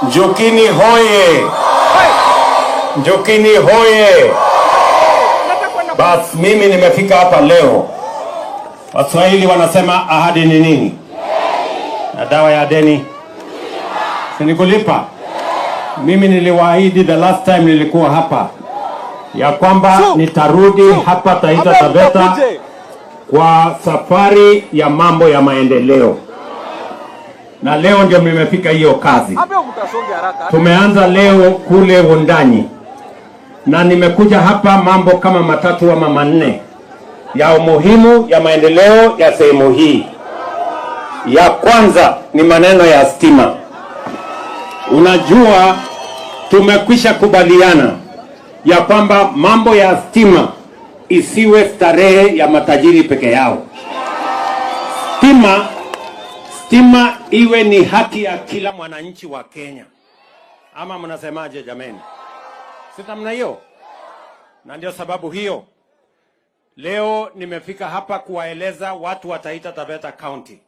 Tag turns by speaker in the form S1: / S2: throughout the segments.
S1: Njukini hoye! Njukini hoye! Basi mimi nimefika hapa leo. Waswahili wanasema ahadi ni nini? Na dawa ya deni si ni kulipa. Mimi niliwaahidi the last time nilikuwa hapa ya kwamba nitarudi hapa Taita Taveta kwa safari ya mambo ya maendeleo. Na leo ndio nimefika hiyo kazi. Tumeanza leo kule Wundanyi. Na nimekuja hapa mambo kama matatu ama manne ya umuhimu ya maendeleo ya sehemu hii. Ya kwanza ni maneno ya stima. Unajua tumekwisha kubaliana ya kwamba mambo ya stima isiwe starehe ya matajiri peke yao. Stima iwe ni haki ya kila mwananchi wa Kenya. Ama mnasemaje jameni? Sita mna hiyo? Na ndio sababu hiyo leo nimefika hapa kuwaeleza watu wa Taita Taveta County.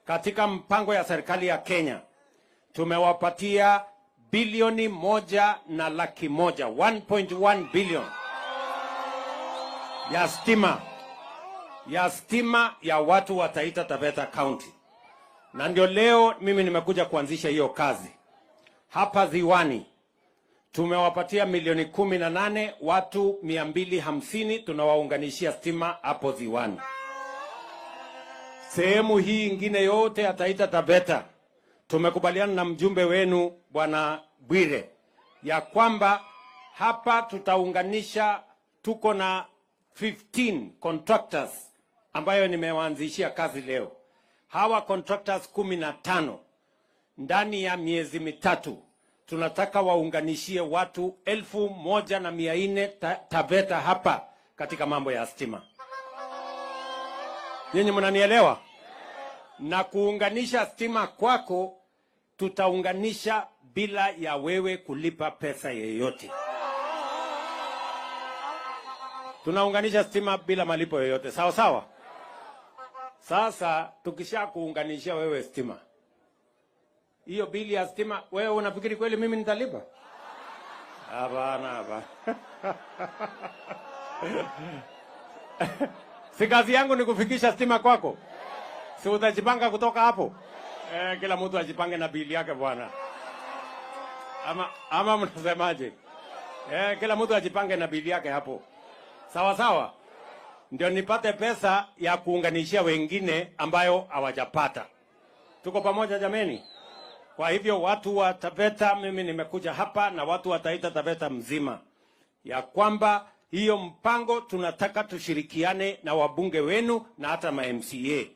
S1: Katika mpango ya serikali ya Kenya tumewapatia bilioni 1.1 1.1 billion ya stima ya watu wa Taita Taveta County. Na ndio leo mimi nimekuja kuanzisha hiyo kazi. Hapa Ziwani tumewapatia milioni 18, watu 250 tunawaunganishia stima hapo Ziwani. Sehemu hii ingine yote ya Taita Taveta tumekubaliana na mjumbe wenu Bwana Bwire ya kwamba hapa tutaunganisha, tuko na 15 contractors ambayo nimewaanzishia kazi leo. Hawa contractors 15 ndani ya miezi mitatu tunataka waunganishie watu 1,400 Taveta hapa katika mambo ya stima. Nyinyi mnanielewa? Na kuunganisha stima kwako tutaunganisha bila ya wewe kulipa pesa yoyote. Tunaunganisha stima bila malipo yoyote. Sawa sawa? Sasa tukisha kuunganisha wewe stima, hiyo bili ya stima wewe unafikiri kweli mimi nitalipa? Hapana. Si kazi yangu ni kufikisha stima kwako? Si utajipanga kutoka hapo? Kila mtu ajipange na bili yake bwana. Ama mnasemaje? Kila mtu ajipange na bili yake hapo. Sawa sawa? Ndio nipate pesa ya kuunganishia wengine ambayo hawajapata. Tuko pamoja jameni? Kwa hivyo watu wa Taveta, mimi nimekuja hapa na watu wa Taita Taveta mzima ya kwamba hiyo mpango tunataka tushirikiane na wabunge wenu na hata ma MCA.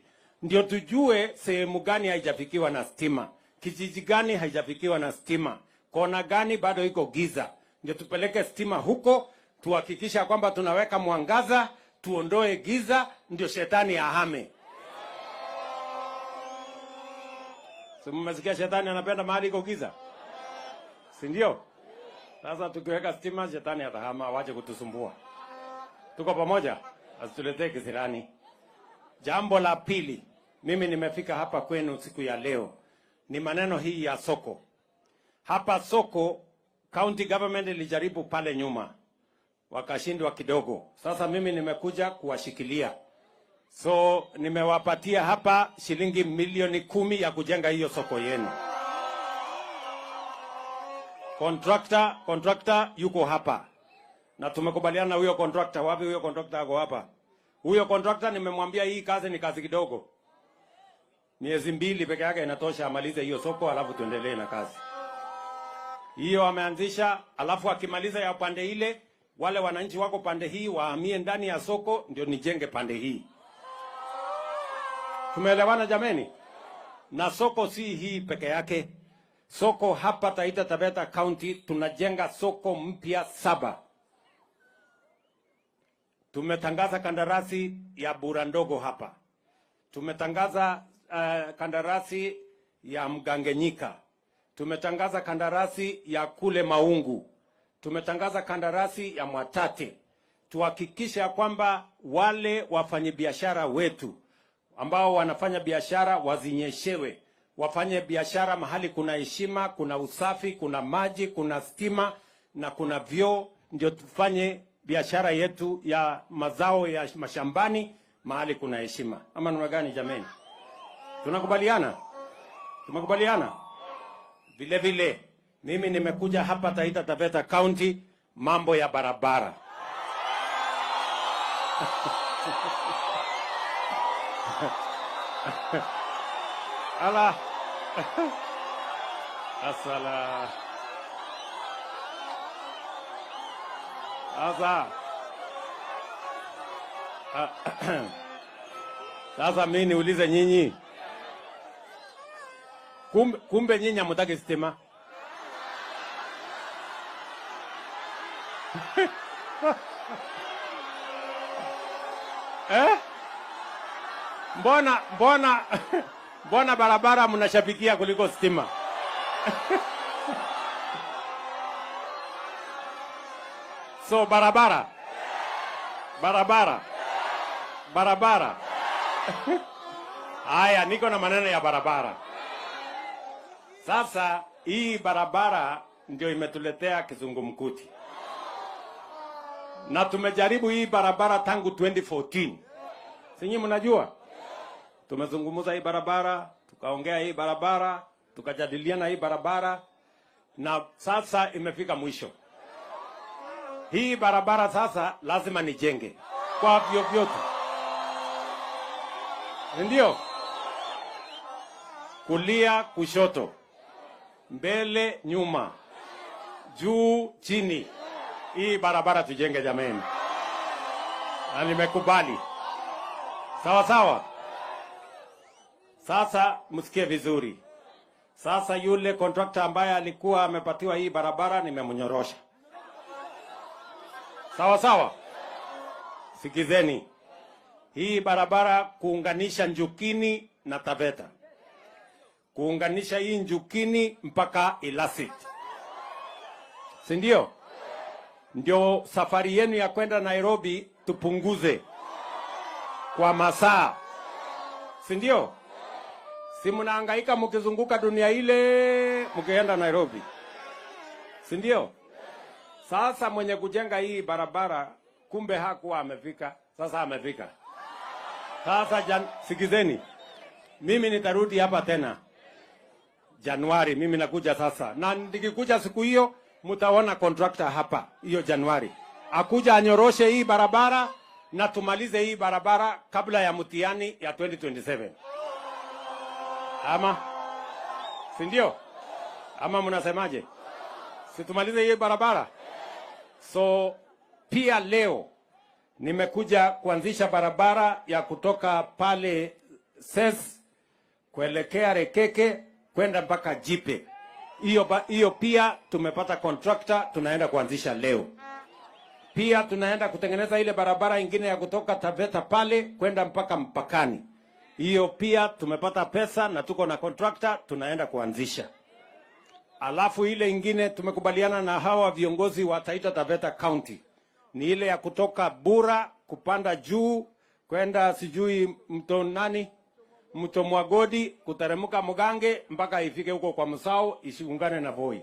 S1: Ndio tujue sehemu gani haijafikiwa na stima, kijiji gani haijafikiwa na stima, kona gani bado iko giza. Ndio tupeleke stima huko, tuhakikisha kwamba tunaweka mwangaza, tuondoe giza, ndio shetani ahame. So mmesikia shetani anapenda mahali iko giza? Si ndio? Sasa tukiweka stima shetani atahama, waje kutusumbua. Tuko pamoja? Asituletee kisirani. Jambo la pili, mimi nimefika hapa kwenu siku ya leo, ni maneno hii ya soko. Hapa soko, county government ilijaribu pale nyuma, wakashindwa kidogo. Sasa mimi nimekuja kuwashikilia. So nimewapatia hapa shilingi milioni 10 ya kujenga hiyo soko yenu. Contractor yuko hapa. Na tumekubaliana na huyo contractor. Wapi huyo contractor ako hapa? Huyo contractor nimemwambia hii kazi ni kazi kidogo. Miezi 2 peke yake inatosha amalize hiyo soko, alafu tuendelee na kazi. Hiyo ameanzisha, alafu akimaliza ya pande ile, wale wananchi wako pande hii wahamie ndani ya soko, ndio nijenge pande hii. Tumeelewana jameni? Na soko si hii peke yake. Soko hapa Taita Taveta County tunajenga soko mpya 7. Tumetangaza kandarasi ya Bura Ndogo hapa. Tumetangaza kandarasi ya Mgangenyika. Tumetangaza kandarasi ya kule Maungu. Tumetangaza kandarasi ya Mwatate. Tuhakikisha kwamba wale wafanyabiashara wetu ambao wanafanya biashara wazinyeshewe, wafanye biashara mahali kuna heshima, kuna usafi, kuna maji, kuna stima na kuna vyoo, ndio tufanye biashara yetu ya mazao ya mashambani mahali kuna heshima. Ama namna gani jameni? Tunakubaliana? Tumekubaliana? Vile vile mimi nimekuja hapa Taita Taveta County mambo ya barabara. Ala. Asala. Asa. Sasa mimi niulize nyinyi. Kumbe nyinyi hamtaki stima? Mbona barabara mnashabikia kuliko stima? So barabara. Haya, niko na maneno ya barabara. Sasa hii barabara ndio imetuletea kizungumkuti. Na tumejaribu hii barabara tangu 2014. Sinyi mnajua? Tumezungumza hii barabara, tukaongea hii barabara, tukajadiliana hii barabara, na sasa imefika mwisho. Hii barabara sasa lazima nijenge kwa vyovyote. Ndio? Kulia, kushoto, mbele, nyuma, juu, chini. Hii barabara tujenge jameni. Na nimekubali. Sawa sawa. Sasa msikie vizuri. Sasa yule contractor ambaye alikuwa amepatiwa hii barabara nimemnyorosha. Sawa sawa. Sikizeni. Hii barabara kuunganisha Njukini na Taveta. Kuunganisha hii Njukini mpaka Ilasit. Si ndio? Ndio safari yenu ya kwenda Nairobi tupunguze kwa masaa. Si ndio? Si mnahangaika mkizunguka dunia ile mkienda Nairobi. Si ndio? Sasa mwenye kujenga hii barabara kumbe hakuwa amefika. Sasa amefika. Sasa sikizeni. Mimi nitarudi hapa tena Januari, mimi nakuja sasa. Na nikikuja siku hiyo mtaona contractor hapa hiyo Januari. Akuja anyoroshe hii barabara na tumalize hii barabara kabla ya mtihani ya 2027. Ama si ndio? Ama mnasemaje? Si tumalize hii barabara? So pia leo nimekuja kuanzisha barabara ya kutoka pale Ses kuelekea Rekeke kwenda mpaka Jipe. Hiyo pia tumepata contractor, tunaenda kuanzisha leo. Pia tunaenda kutengeneza ile barabara ingine ya kutoka Taveta pale kwenda mpaka mpakani. Hiyo pia tumepata pesa na tuko na contractor, tunaenda kuanzisha. Alafu ile ingine tumekubaliana na hawa viongozi wa Taita Taveta County. Ni ile ya kutoka Bura kupanda juu kwenda sijui mto nani? Mto Mwagodi kuteremka Mugange mpaka ifike huko kwa Musau isiungane na Voi.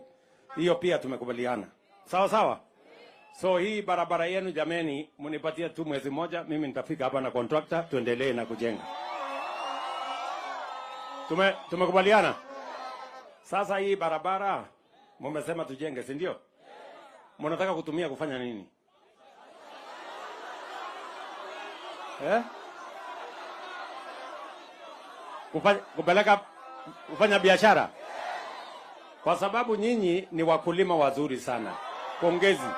S1: Hiyo pia tumekubaliana. Sawa sawa? So hii barabara yenu jameni, munipatie tu mwezi moja, mimi nitafika hapa na contractor tuendelee na kujenga. Tumekubaliana? Sasa hii barabara mmesema tujenge, si ndio? Mnataka kutumia kufanya nini? Kufanya biashara? Kwa sababu nyinyi ni wakulima wazuri sana. Pongezi.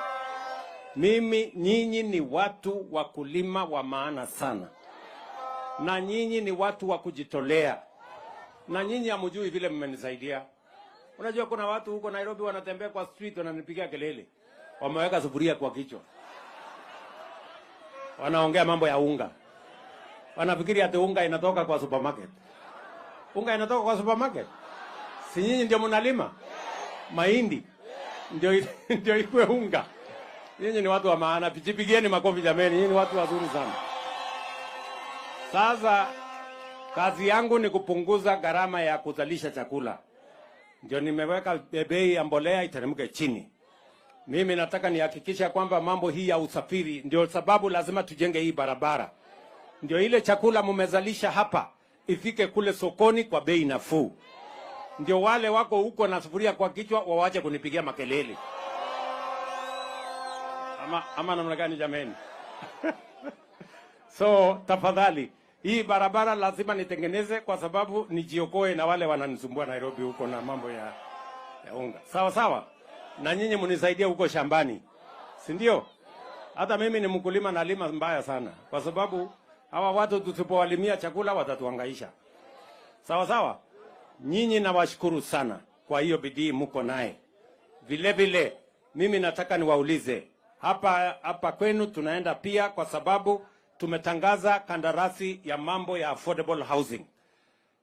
S1: Nyinyi ni watu wakulima wa maana sana. Na nyinyi ni watu wa kujitolea. Na nyinyi hamjui vile mmenisaidia. Unajua kuna watu huko Nairobi wanatembea kwa street wananipigia kelele. Wameweka sufuria kwa kichwa. Wanaongea mambo ya unga. Wanafikiri ati unga inatoka kwa supermarket. Unga inatoka kwa supermarket? Si nyinyi ndio mnalima? Mahindi ndio ikue unga. Nyinyi ni watu wa maana. Jipigieni makofi jameni. Nyinyi ni watu wazuri sana. Sasa Kazi yangu ni kupunguza gharama ya kuzalisha chakula. Ndio nimeweka bei ya mbolea iteremke chini. Mimi nataka nihakikisha kwamba mambo hii ya usafiri, ndio sababu lazima tujenge hii barabara. Ndio ile chakula mumezalisha hapa ifike kule sokoni kwa bei nafuu. Ndio wale wako huko na sufuria kwa kichwa wawache kunipigia makelele. Ama namna gani jameni? So tafadhali, hii barabara lazima nitengeneze kwa sababu nijiokoe na wale wananisumbua Nairobi huko na mambo ya unga. Sawa sawa? Na nyinyi mnisaidia huko shambani. Si ndio? Hata mimi ni mkulima na lima mbaya sana kwa sababu hawa watu tusipowalimia chakula watatuhangaisha. Sawa sawa? Nyinyi nawashukuru sana kwa hiyo bidii mko naye. Vile vile mimi nataka niwaulize hapa kwenu tunaenda pia kwa sababu tumetangaza kandarasi ya mambo ya affordable housing.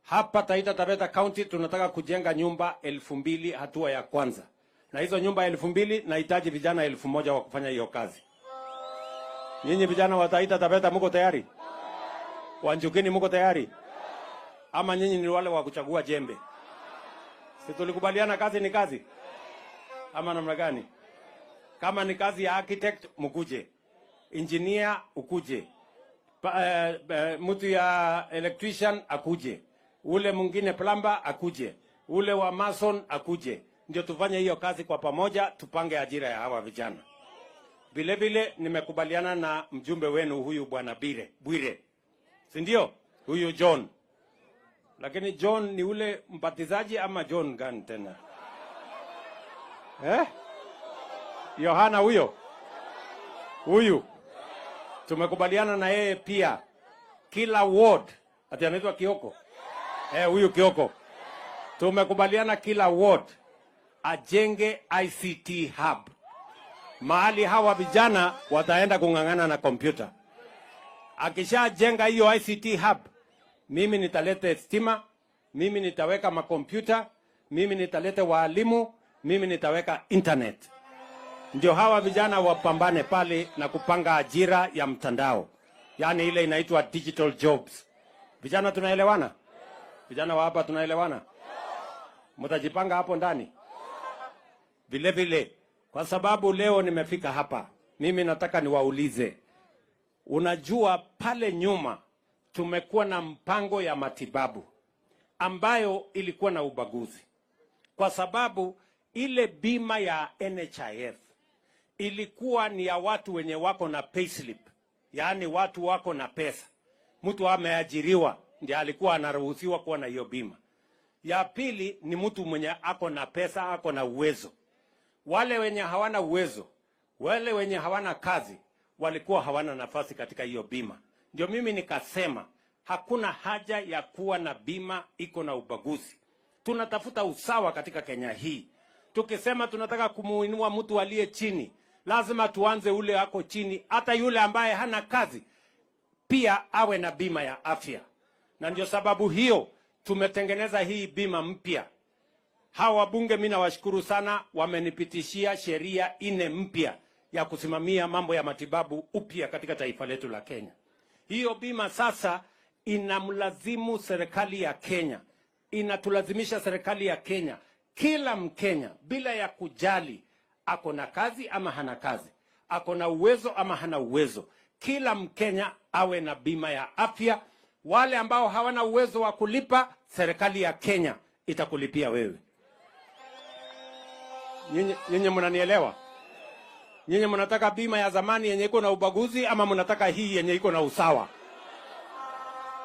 S1: Hapa Taita Taveta County tunataka kujenga nyumba 2,000 hatua ya kwanza. Na hizo nyumba 2,000 nahitaji vijana 1,000 wa kufanya hiyo kazi. Nyinyi vijana wa Taita Taveta mko tayari? Wanjukini mko tayari? Ama nyinyi ni wale wa kuchagua jembe? Si tulikubaliana kazi ni kazi? Ama namna gani? Kama ni kazi ya architect mkuje. Engineer ukuje. Mtu ya electrician akuje. Ule mwingine plumber akuje. Ule wa mason akuje. Ndio tufanye hiyo kazi kwa pamoja, tupange ajira ya hawa vijana. Vile vile nimekubaliana na mjumbe wenu huyu bwana Bwire. Si ndio? Huyu John. Lakini John ni ule mbatizaji ama John gani tena? Yohana huyo. Huyu. Tumekubaliana na yeye pia. Kila ward. Ati anaitwa Kioko. Huyu Kioko. Tumekubaliana kila ward ajenge ICT hub. Mahali hawa vijana wataenda kung'ang'ana na kompyuta. Akishajenga hiyo ICT hub, mimi nitaleta stima, mimi nitaweka makompyuta, mimi nitaleta walimu, mimi nitaweka internet. Ndio hawa vijana wapambane pale na kupanga ajira ya mtandao. Yaani ile inaitwa digital jobs. Vijana tunaelewana? Vijana wa hapa tunaelewana? Mtajipanga hapo ndani? Vile vile, kwa sababu leo nimefika hapa, mimi nataka niwaulize. Unajua pale nyuma tumekuwa na mpango ya matibabu ambayo ilikuwa na ubaguzi. Kwa sababu ile bima ya NHIF ilikuwa ni ya watu wenye wako na payslip. Yaani watu wako na pesa. Mtu ameajiriwa ndiye alikuwa anaruhusiwa kuwa na hiyo bima. Ya pili ni mtu mwenye ako na pesa, ako na uwezo. Wale wenye hawana uwezo, wale wenye hawana kazi, walikuwa hawana nafasi katika hiyo bima. Ndio mimi nikasema hakuna haja ya kuwa na bima iko na ubaguzi. Tunatafuta usawa katika Kenya hii. Tukisema tunataka kumuinua mtu aliye chini, lazima tuanze ule ako chini. Hata yule ambaye hana kazi pia awe na bima ya afya. Na ndio sababu hiyo tumetengeneza hii bima mpya. Hawa wabunge mimi nawashukuru sana, wamenipitishia sheria 4 mpya ya kusimamia mambo ya matibabu upya katika taifa letu la Kenya. Hiyo bima sasa inamlazimu serikali ya Kenya, inatulazimisha serikali ya Kenya, kila Mkenya bila ya kujali ako na kazi ama hana kazi, ako na uwezo ama hana uwezo, kila Mkenya awe na bima ya afya. Wale ambao hawana uwezo wa kulipa, serikali ya Kenya itakulipia wewe. Nyinyi mnanielewa? Nyinyi mnataka bima ya zamani yenye iko na ubaguzi ama mnataka hii yenye iko na usawa?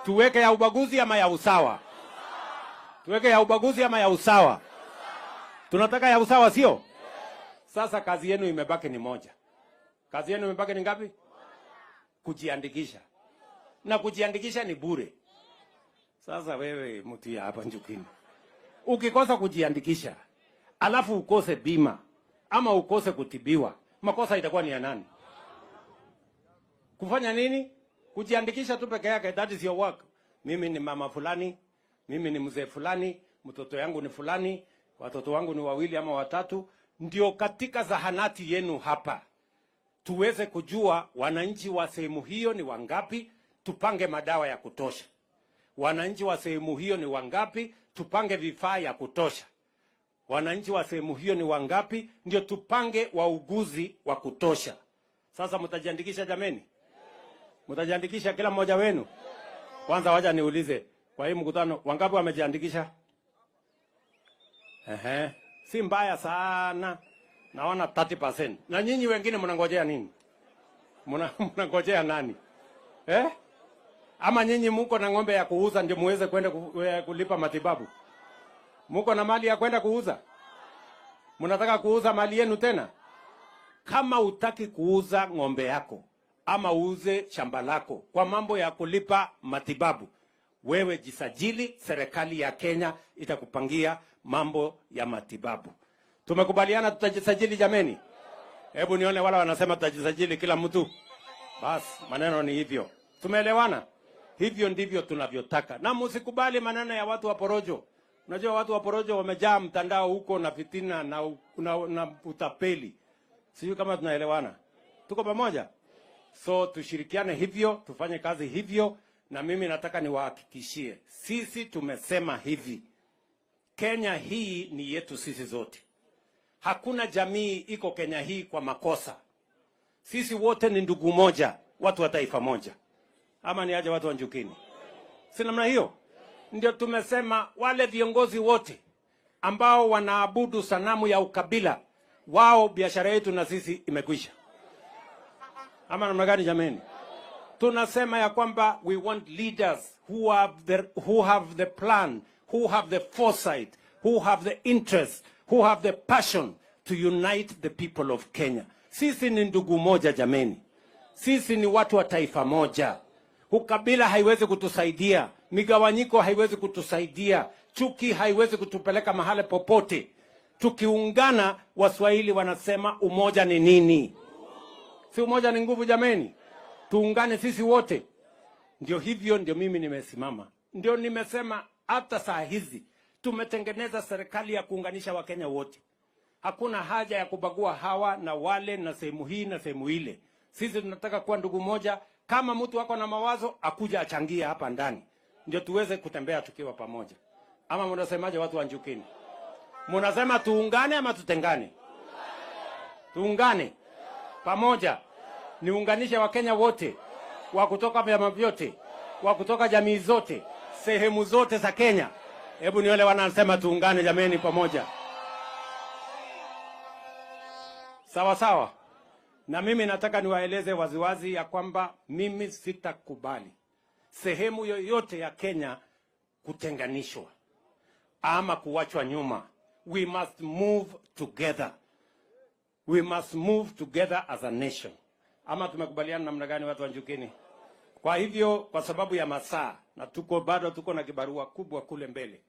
S1: Tuweke ya ubaguzi ama ya usawa? Tuweke ya ubaguzi ama ya usawa? Tunataka ya usawa, sio? Sasa kazi yenu imebaki ni moja. Kazi yenu imebaki ni ngapi? Kujiandikisha. Na kujiandikisha ni bure. Sasa wewe mtu ya hapa Njukini, ukikosa kujiandikisha, alafu ukose bima ama ukose kutibiwa, makosa itakuwa ni ya nani? Kufanya nini? Kujiandikisha tu peke yake, that is your work. Mimi ni mama fulani, mimi ni mzee fulani, mtoto yangu ni fulani, watoto wangu ni 2 ama 3. Ndio katika zahanati yenu hapa tuweze kujua wananchi wa sehemu hiyo ni wangapi, tupange madawa ya kutosha. wananchi wa sehemu hiyo ni wangapi, tupange vifaa ya kutosha. Wananchi wa sehemu hiyo ni wangapi, ndio tupange wauguzi wa kutosha. Sasa mtajiandikisha jameni? Mtajiandikisha kila mmoja wenu? Kwanza wacha niulize, kwa hii mkutano wangapi wamejiandikisha? Si mbaya sana. Naona 30%. Na nyinyi wengine mnangojea nini? Mnangojea nani? Ama nyinyi mko na ng'ombe ya kuuza ndio muweze kwenda kulipa matibabu? Mko na mali ya kwenda kuuza? Mnataka kuuza mali yenu tena? Kama utaki kuuza ng'ombe yako ama uuze shamba lako kwa mambo ya kulipa matibabu, wewe jisajili, serikali ya Kenya itakupangia mambo ya matibabu. Tumekubaliana tutajisajili jameni? Hebu nione wala wanasema tutajisajili kila mtu. Bas, maneno ni hivyo. Tumeelewana? Hivyo ndivyo tunavyotaka. Na msikubali maneno ya watu wa porojo. Unajua watu wa porojo wamejaa mtandao huko na fitina na utapeli. Sijui kama tunaelewana. Tuko pamoja? So tushirikiane hivyo, tufanye kazi hivyo, na mimi nataka niwahakikishie, sisi tumesema hivi. Kenya hii ni yetu sisi zote. Hakuna jamii iko Kenya hii kwa makosa. Sisi wote ni ndugu moja, watu wa taifa moja. Ama ni aje watu wa Njukini? Si namna hiyo? Ndio tumesema wale viongozi wote ambao wanaabudu sanamu ya ukabila, wao biashara yetu na sisi imekwisha. Ama namna gani jameni? Tunasema ya kwamba we want leaders who have the plan, who have the foresight, who have the interest, who have the passion to unite the people of Kenya. Sisi ni ndugu moja jameni. Sisi ni watu wa taifa moja. Ukabila haiwezi kutusaidia, migawanyiko haiwezi kutusaidia, chuki haiwezi kutupeleka mahali popote. Tukiungana, Waswahili wanasema umoja ni nini? Si umoja ni nguvu jameni? Tuungane sisi wote. Ndio hivyo ndio mimi nimesimama. Ndio nimesema hata saa hizi tumetengeneza serikali ya kuunganisha Wakenya wote. Hakuna haja ya kubagua hawa na wale na sehemu hii na sehemu ile. Sisi tunataka kuwa ndugu moja. Kama mtu wako na mawazo akuja achangia hapa ndani, ndio tuweze kutembea tukiwa pamoja. Ama mnasemaje watu wa Njukini? Mnasema tuungane ama tutengane? Tuungane pamoja. Niunganishe Wakenya wote, wa kutoka vyama vyote, wa kutoka jamii zote, sehemu zote za Kenya. Hebu ni wale wanasema tuungane jameni pamoja. Sawa sawa. Na mimi nataka niwaeleze waziwazi ya kwamba mimi sitakubali sehemu yoyote ya Kenya kutenganishwa ama kuachwa nyuma. We must move together. We must move together as a nation. Ama tumekubaliana namna gani watu wa Njukini? Kwa hivyo, kwa sababu ya masaa na bado tuko na kibarua kubwa kule mbele,